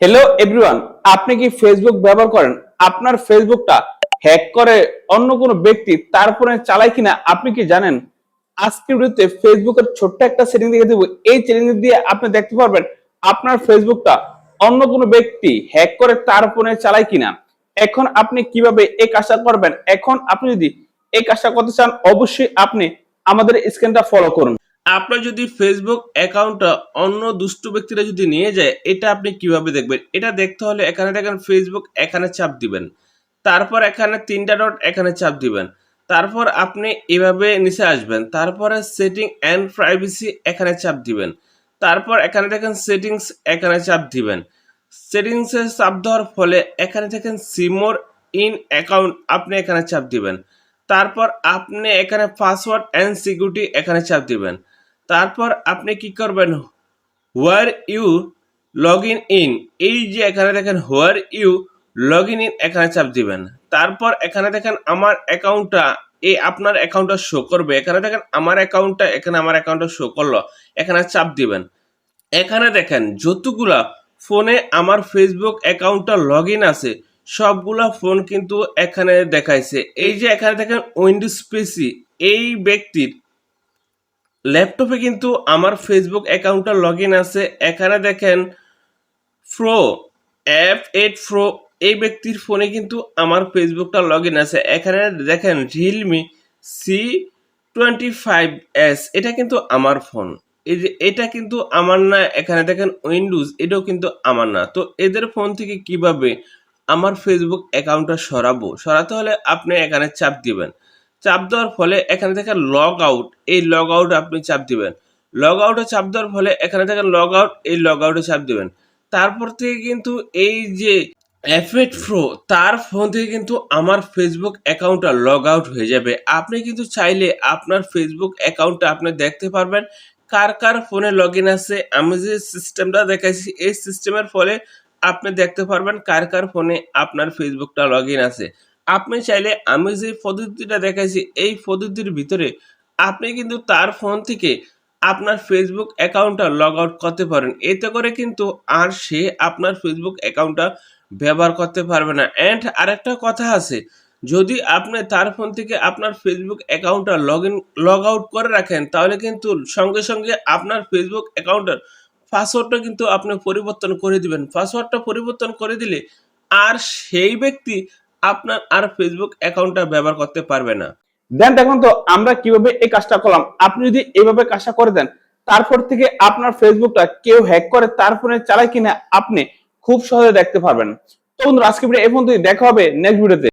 Hello everyone, আপনি কি Facebook ব্যবহার করেন? আপনার ফেসবুকটা হ্যাক করে অন্য কোনো ব্যক্তি তার ফোনে চালায় কিনা আপনি কি জানেন? আজকের ভিডিওতে ফেসবুকের ছোট্ট একটা সেটিং দেখে দেবো। এই সেটিং দিয়ে আপনি দেখতে পারবেন আপনার ফেসবুকটা অন্য কোনো ব্যক্তি হ্যাক করে তার ফোনে চালায় কিনা। এখন আপনি কিভাবে এই কাজটা করবেন? এখন আপনি যদি এই কাজটা করতে চান, অবশ্যই আপনি আমাদের স্ক্রিনটা ফলো করুন। আপনার যদি ফেসবুক অ্যাকাউন্টটা অন্য দুষ্ট ব্যক্তিরা যদি নিয়ে যায়, এটা আপনি কিভাবে দেখবেন? এটা দেখতে হলে এখানে দেখেন ফেসবুক, এখানে চাপ দিবেন। তারপর এখানে ৩টা ডট, এখানে চাপ দিবেন। তারপর আপনি এভাবে নিচে আসবেন। তারপরে সেটিং অ্যান্ড প্রাইভেসি, এখানে চাপ দিবেন। তারপর এখানে দেখেন সেটিংস, এখানে চাপ দিবেন। সেটিংসে চাপ দেওয়ার ফলে এখানে দেখেন সি মোর ইন অ্যাকাউন্ট, আপনি এখানে চাপ দিবেন। তারপর আপনি এখানে পাসওয়ার্ড অ্যান্ড সিকিউরিটি, এখানে চাপ দিবেন। তারপর আপনি কি করবেন, হোয়ার ইউ লগ ইন, এই যে এখানে দেখেন হোয়ার ইউ লগ ইন, এখানে চাপ দিবেন। তারপর এখানে দেখেন আমার অ্যাকাউন্টটা, এই আপনার অ্যাকাউন্টটা শো করবে। এখানে দেখেন আমার অ্যাকাউন্টটা, এখানে আমার অ্যাকাউন্টটা শো করলো, এখানে চাপ দিবেন। এখানে দেখেন যতগুলা ফোনে আমার ফেসবুক অ্যাকাউন্টটা লগ ইন আছে, সবগুলা ফোন কিন্তু এখানে দেখাইছে। এই যে এখানে দেখেন উইন্ডোজ পিসি, এই ব্যক্তির ল্যাপটপে কিন্তু আমার ফেসবুক অ্যাকাউন্টটা লগ ইন আছে। এখানে দেখেন প্রো F8 প্রো, এই ব্যক্তির ফোনে কিন্তু আমার ফেসবুকটা লগ ইন আছে। এখানে দেখেন রিয়েলমি C25s, এটা কিন্তু আমার ফোন। এই যে এটা কিন্তু আমার না। এখানে দেখেন উইন্ডোজ, এটাও কিন্তু আমার না। তো এদের ফোন থেকে কিভাবে আমার ফেসবুক অ্যাকাউন্টটা সরাতে হলে আপনি এখানে চাপ দিবেন। চাপ দেওয়ার ফলে এখানে দেখেন লগ আউট, এই লগ আউট আপনি চাপ দিবেন। লগ আউটে চাপ দেওয়ার ফলে এখানে দেখেন লগ আউট, এই লগ আউটে চাপ দিবেন। তারপর থেকে কিন্তু এই যে F8 প্রো, তার ফোন থেকে কিন্তু আমার ফেসবুক অ্যাকাউন্টটা লগ আউট হয়ে যাবে। আপনি কিন্তু চাইলে আপনার ফেসবুক অ্যাকাউন্টটা আপনি দেখতে পারবেন কার কার ফোনে লগ ইন আছে। আমি যে সিস্টেমটা দেখাইছি, এই সিস্টেমের ফলে আপনি দেখতে পারবেন কার কার ফোনে আপনার ফেসবুকটা লগ ইন আছে। আপনি চাইলে আমি যে পদ্ধতিটা দেখাইছি, এই পদ্ধতির ভিতরে আপনি কিন্তু তার ফোন থেকে আপনার ফেসবুক অ্যাকাউন্টটা লগ আউট করতে পারেন। এতে করে কিন্তু আর সে আপনার ফেসবুক অ্যাকাউন্টটা ব্যবহার করতে পারবে না। অ্যান্ড আরেকটা কথা আছে, যদি আপনি তার ফোন থেকে আপনার ফেসবুক অ্যাকাউন্টটা লগ আউট করে রাখেন, তাহলে কিন্তু সঙ্গে সঙ্গে আপনার ফেসবুক অ্যাকাউন্টের পাসওয়ার্ডটা কিন্তু আপনি পরিবর্তন করে দিবেন। পাসওয়ার্ডটা পরিবর্তন করে দিলে আর সেই ব্যক্তি আপনার আর ফেসবুক অ্যাকাউন্টটা ব্যবহার করতে পারবে না। দেখুন তো আমরা কিভাবে এই কাজটা করলাম। আপনি যদি এইভাবে কাজটা করে দেন, তারপর থেকে আপনার ফেসবুকটা কেউ হ্যাক করে তার ফোনে চালায় কিনা আপনি খুব সহজে দেখতে পারবেন। তো বন্ধুরা, আজকে ভিডিও এই পর্যন্তই। দেখা হবে নেক্সট ভিডিওতে।